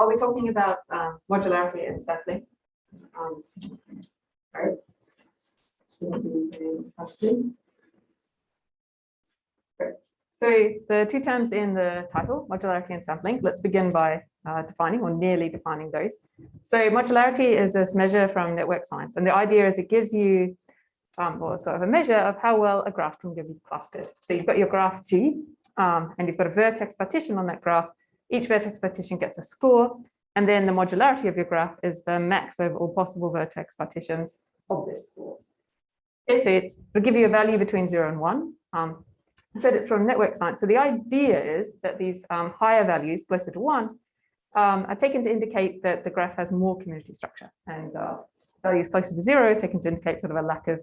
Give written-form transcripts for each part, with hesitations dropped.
Are we talking about modularity and sampling? Right. So the two terms in the title, modularity and sampling, let's begin by defining or nearly defining those. So modularity is this measure from network science. And the idea is it gives you or sort of a measure of how well a graph can be clustered. So you've got your graph G, and you've got a vertex partition on that graph. Each vertex partition gets a score. And then the modularity of your graph is the max over all possible vertex partitions of this score. Okay, so it'll give you a value between 0 and 1. I said it's from network science. So the idea is that these higher values, closer to 1, are taken to indicate that the graph has more community structure. And values closer to 0 taken to indicate sort of a lack of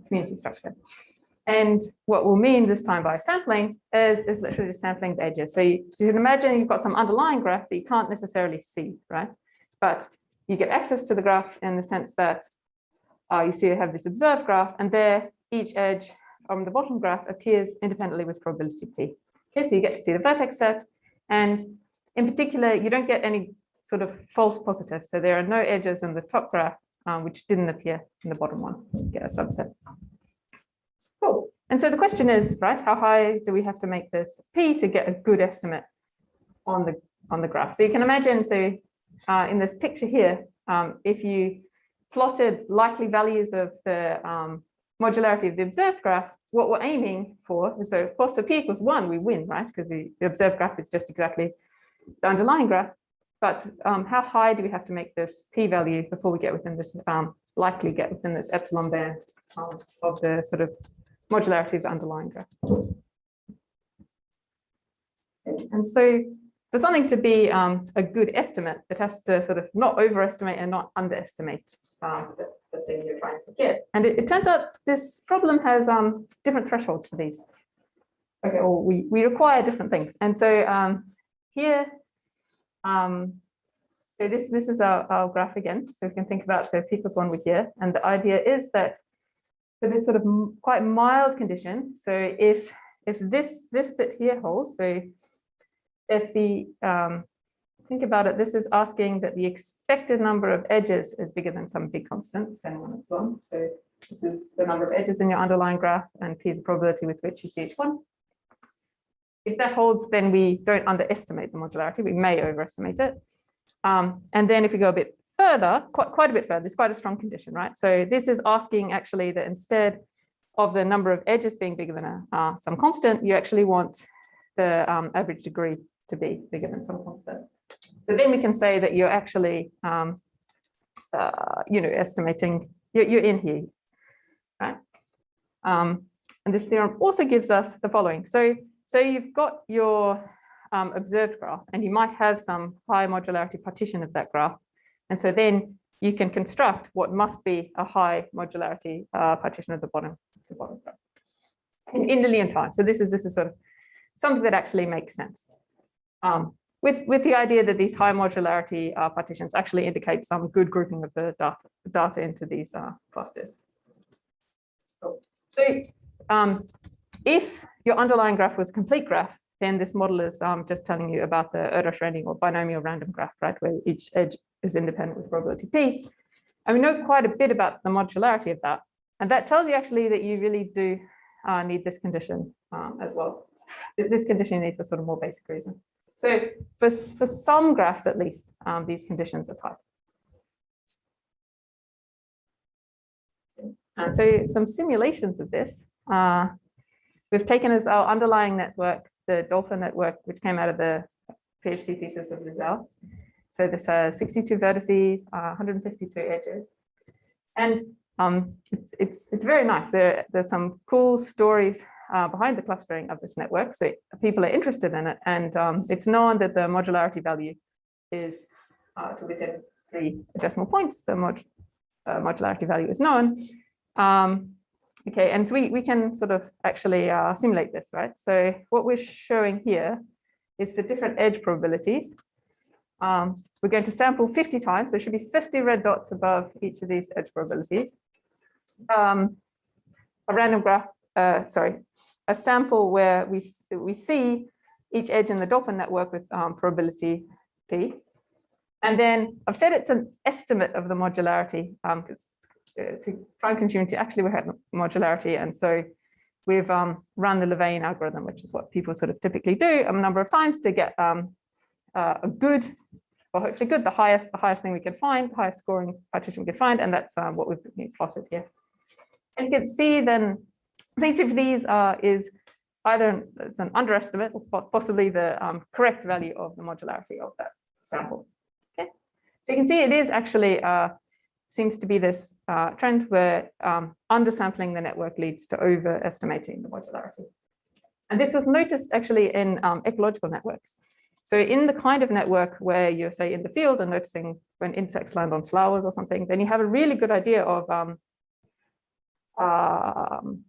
community structure. And what we'll mean this time by sampling is literally just sampling the edges. So you can imagine you've got some underlying graph that you can't necessarily see, right? But you get access to the graph in the sense that you see you have this observed graph, and there each edge on the bottom graph appears independently with probability p. Okay, so you get to see the vertex set, and in particular, you don't get any sort of false positives. So there are no edges in the top graph which didn't appear in the bottom one. You get a subset. Cool. And so the question is, right, how high do we have to make this p to get a good estimate on the graph? So you can imagine, so in this picture here, if you plotted likely values of the modularity of the observed graph, what we're aiming for is, so of course, for p equals 1, we win, right? Because the observed graph is just exactly the underlying graph. But how high do we have to make this p-value before we get within this, likely get within this epsilon band of the sort of modularity of the underlying graph? And so for something to be a good estimate, it has to sort of not overestimate and not underestimate the thing you're trying to get. And it turns out this problem has different thresholds for these. Okay, or we require different things. And so here, so this is our graph again. So we can think about, so p equals 1 we're here. And the idea is that for this sort of quite mild condition, so if this bit here holds, so if the think about it, this is asking that the expected number of edges is bigger than some big constant, depending on epsilon. So this is the number of edges in your underlying graph, and p is the probability with which you see each one. If that holds, then we don't underestimate the modularity. We may overestimate it. And then if we go a bit further, quite a bit further, it's quite a strong condition, right? So this is asking actually that instead of the number of edges being bigger than some constant, you actually want the average degree to be bigger than some constant. So then we can say that you're actually, estimating, you're in here, right? And this theorem also gives us the following. So you've got your observed graph, and you might have some high modularity partition of that graph. And so then you can construct what must be a high modularity partition of the bottom graph in linear time. So this is sort of something that actually makes sense. With the idea that these high modularity partitions actually indicate some good grouping of the data into these clusters. So if your underlying graph was a complete graph, then this model is just telling you about the Erdős-Rönning or binomial random graph, right, where each edge is independent with probability p. And we know quite a bit about the modularity of that. And that tells you actually that you really do need this condition as well. This condition you need for sort of more basic reason. So for some graphs, at least, these conditions are tight. And so some simulations of this, we've taken as our underlying network, the Dolphin network, which came out of the PhD thesis of Rizal. So this has 62 vertices, 152 edges. And it's very nice. There's some cool stories behind the clustering of this network. So people are interested in it. And it's known that the modularity value is to within 3 decimal points. The modularity value is known. Okay, and so we can sort of actually simulate this, right? So what we're showing here is for different edge probabilities. We're going to sample 50 times. There should be 50 red dots above each of these edge probabilities. A random graph, a sample where we see each edge in the Dolphin network with probability p. And then I've said it's an estimate of the modularity because to time consuming to actually work out modularity. And so we've run the Louvain algorithm, which is what people sort of typically do a number of times to get a good, or hopefully good, the highest thing we can find, the highest scoring partition we can find, and that's what we've plotted here. And you can see then, so each of these is either it's an underestimate or possibly the correct value of the modularity of that sample. Okay, so you can see it is actually seems to be this trend where undersampling the network leads to overestimating the modularity. And this was noticed actually in ecological networks. So in the kind of network where you're, say, in the field and noticing when insects land on flowers or something, then you have a really good idea of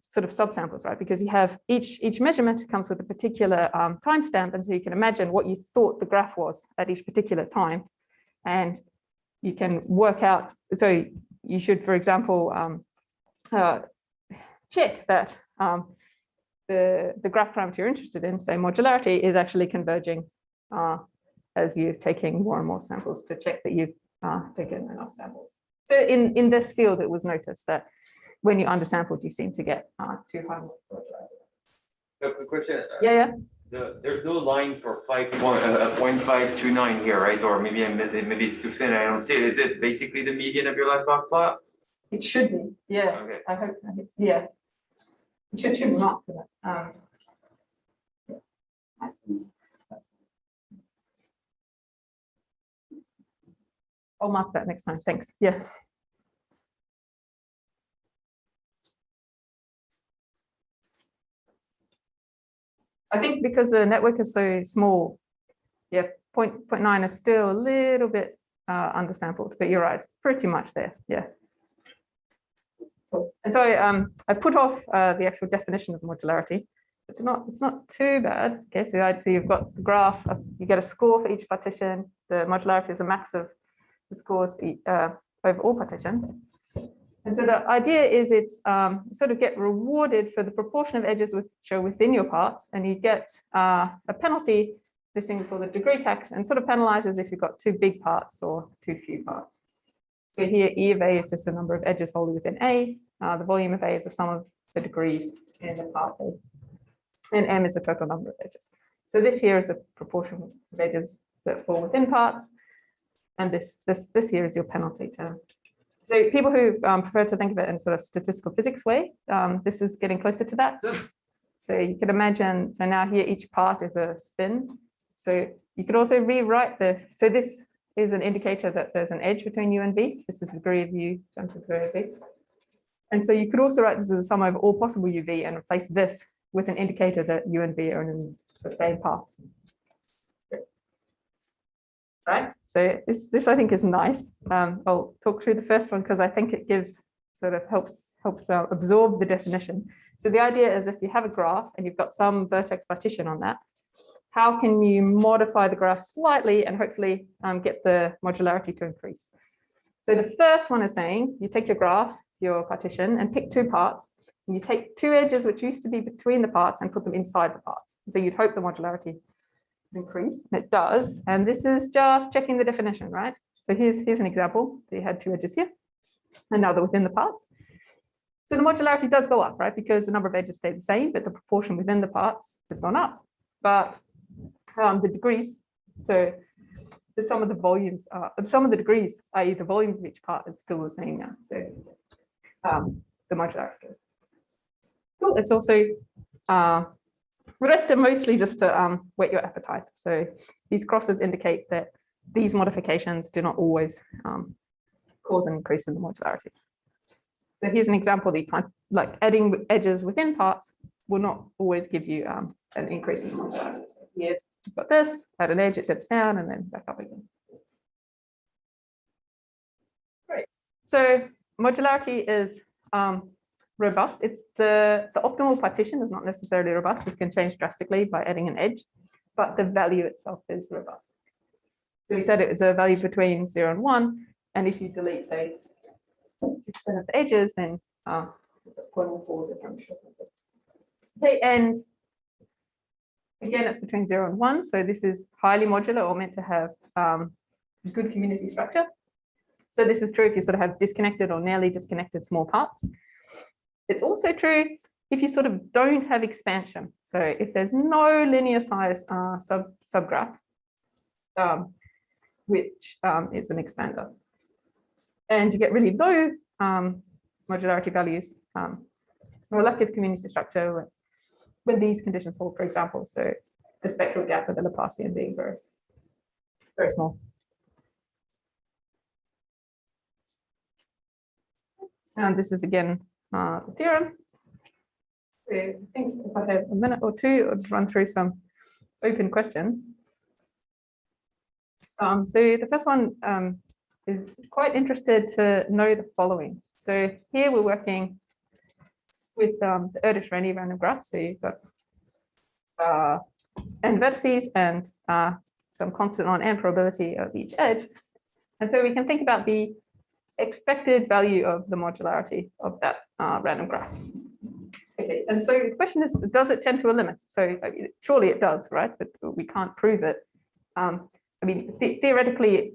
sort of subsamples, right? Because you have each measurement comes with a particular timestamp, and so you can imagine what you thought the graph was at each particular time, and you can work out. So you should, for example, check that the graph parameter you're interested in, say modularity, is actually converging as you're taking more and more samples to check that you've taken enough samples. So in this field, it was noticed that when you undersampled, you seem to get too high modularity. The question. Yeah. There's no line for 0.529 here, right? Or maybe it's too thin. I don't see it. Is it basically the median of your left box plot? It should be. Yeah. Okay. I hope. Yeah. It should be marked for that. I'll mark that next time. Thanks. Yeah. I think because the network is so small, yeah, 0.9 is still a little bit undersampled, but you're right, it's pretty much there. Yeah. Cool. And so I put off the actual definition of modularity. It's not too bad. Okay, so I'd say you've got the graph, you get a score for each partition. The modularity is a max of the scores over all partitions. And so the idea is it's sort of get rewarded for the proportion of edges which are within your parts, and you get a penalty, this thing called the degree tax, and sort of penalizes if you've got too big parts or too few parts. So here E of A is just the number of edges wholly within A. The volume of A is the sum of the degrees in the part A. And M is the total number of edges. So this here is a proportion of edges that fall within parts. And this here is your penalty term. So people who prefer to think of it in a sort of statistical physics way, this is getting closer to that. So you could imagine, so now here each part is a spin. So you could also rewrite so this is an indicator that there's an edge between U and V. This is the degree of U times the degree of V. And so you could also write this as a sum over all possible UV and replace this with an indicator that U and V are in the same path. Right, so this I think is nice. I'll talk through the first one because I think it gives helps absorb the definition. So the idea is if you have a graph and you've got some vertex partition on that, how can you modify the graph slightly and hopefully get the modularity to increase? So the first one is saying you take your graph, your partition, and pick two parts. And you take two edges which used to be between the parts and put them inside the parts. So you'd hope the modularity increase, and it does. And this is just checking the definition, right? So here's an example. So you had two edges here, and now they're within the parts. So the modularity does go up, right? Because the number of edges stay the same, but the proportion within the parts has gone up. But the degrees, so the sum of the volumes, some of the degrees, i.e. the volumes of each part is still the same now. So the modularity goes. Cool. It's also the rest are mostly just to whet your appetite. So these crosses indicate that these modifications do not always cause an increase in the modularity. So here's an example that you can't, like adding edges within parts will not always give you an increase in the modularity. So here you've got this, add an edge, it dips down and then back up again. Great. So modularity is robust. It's the optimal partition is not necessarily robust. This can change drastically by adding an edge, but the value itself is robust. So we said it's a value between 0 and 1, and if you delete, say, 50% of the edges, then it's a 0.4 differential. Okay, and again, it's between 0 and 1, so this is highly modular or meant to have good community structure. So this is true if you sort of have disconnected or nearly disconnected small parts. It's also true if you sort of don't have expansion. So if there's no linear size subgraph, which is an expander, and you get really low modularity values, relative community structure when these conditions hold, for example. So the spectral gap of the Laplacian being very, very small. And this is again the theorem. So I think if I have a minute or two, I'll run through some open questions. So the first one is quite interested to know the following. So here we're working with the Erdős-Renyi random graph. So you've got n vertices and some constant on n probability of each edge. And so we can think about the expected value of the modularity of that random graph. Okay, and so the question is, does it tend to a limit? So surely it does, right? But we can't prove it. I mean, theoretically,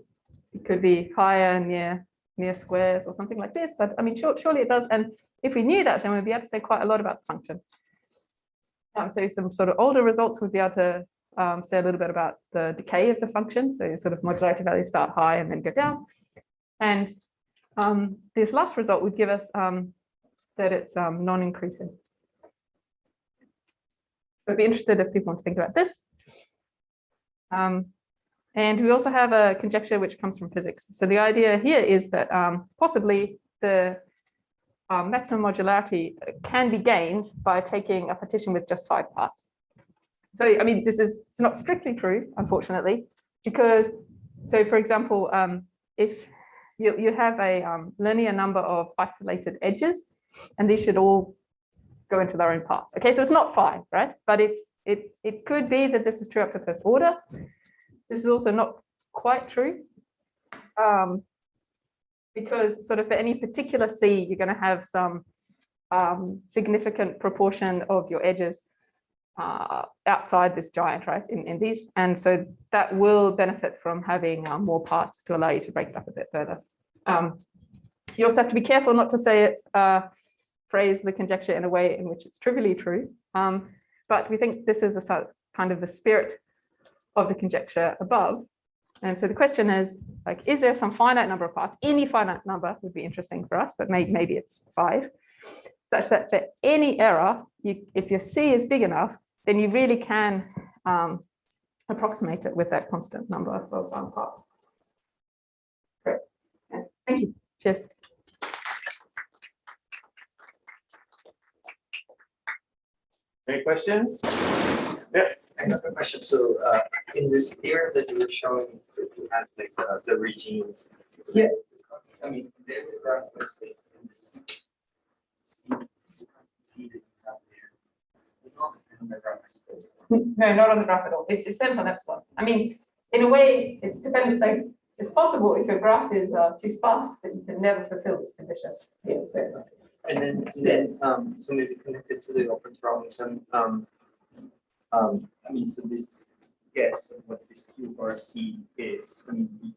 it could be higher near squares or something like this, but I mean, surely it does. And if we knew that, then we'd be able to say quite a lot about the function. So some sort of older results would be able to say a little bit about the decay of the function. So sort of modularity values start high and then go down. And this last result would give us that it's non-increasing. So I'd be interested if people want to think about this. And we also have a conjecture which comes from physics. So the idea here is that possibly the maximum modularity can be gained by taking a partition with just 5 parts. So, I mean, it's not strictly true, unfortunately, because, so for example, if you have a linear number of isolated edges, and these should all go into their own parts. Okay, so it's not 5, right? But it could be that this is true up to first order. This is also not quite true, because sort of for any particular C, you're going to have some significant proportion of your edges outside this giant, right, in these. And so that will benefit from having more parts to allow you to break it up a bit further. You also have to be careful not to say it, phrase the conjecture in a way in which it's trivially true. But we think this is a kind of the spirit of the conjecture above. And so the question is, like, is there some finite number of parts? Any finite number would be interesting for us, but maybe it's 5, such that for any error, if your C is big enough, then you really can approximate it with that constant number of parts. Great. Yeah. Thank you. Cheers. Any questions? Yeah. I have a question. So in this theorem that you were showing, you had like the regimes. Yeah. I mean, they were graph was based in this C that you have there. It's not on the graph, I suppose. No, not on the graph at all. It depends on epsilon. I mean, in a way, it's dependent. Like, it's possible if your graph is too sparse that you can never fulfill this condition. Yeah. So. And then so maybe connected to the open problem. I mean, so this guess of what this Q or C is. I mean,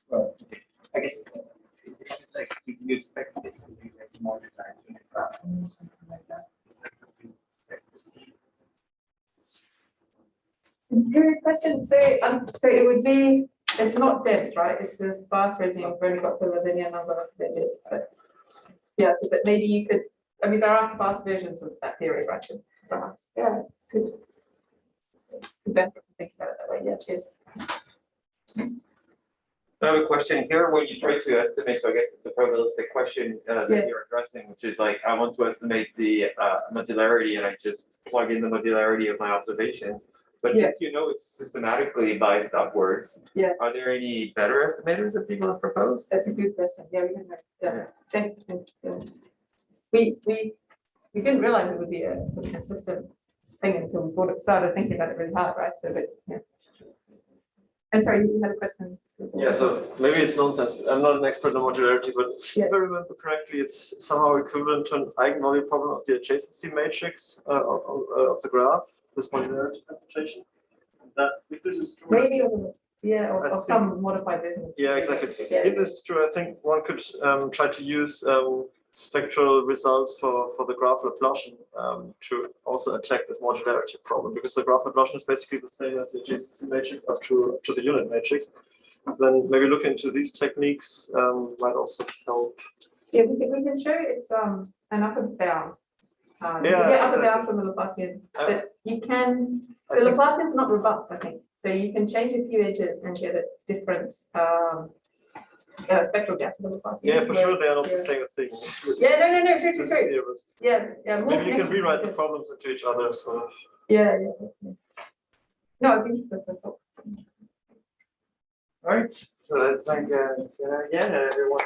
well, I guess is it like you expect this to be like modular in a graph or something like that? Is that what you expect to see? Good question. So it would be, it's not dense, right? It's a sparse regime. We've only got sort of a linear number of edges, but yeah, so that maybe you could, I mean, there are sparse versions of that theory, right? Yeah, good. Think about it that way. Yeah, cheers. I have a question here. When you try to estimate, so I guess it's a probabilistic question that you're addressing, which is like, I want to estimate the modularity, and I just plug in the modularity of my observations. But since you know it's systematically biased upwards, are there any better estimators that people have proposed? That's a good question. Yeah, we didn't know. Yeah. Thanks. We didn't realize it would be a sort of consistent thing until we started thinking about it really hard, right? So, but yeah. And sorry, you had a question. Yeah, so maybe it's nonsense. I'm not an expert on modularity, but if I remember correctly, it's somehow equivalent to an eigenvalue problem of the adjacency matrix of the graph, this modularity computation. That if this is true, maybe Yeah, I or think- some modified version. Yeah, exactly. Yeah. If this is true, I think one could try to use spectral results for the graph Laplacian to also attack this modularity problem, because the graph Laplacian is basically the same as the adjacency matrix up to the unit matrix. Then maybe look into these techniques might also help. Yeah, we can show it's an upper bound. You Yeah, can get upper exactly. bound from the Laplacian, Yeah. but you can, I the think- Laplacian's not robust, I think. So you can change a few edges and get a different spectral gap to the Laplacian. Yeah, for sure, they are not yeah. the same thing. Yeah, no, true. This is clear, but Yeah. more maybe you can connections rewrite is the good. problems into each other. So Yeah. No, I think it's difficult. All right, so let's thank again everyone.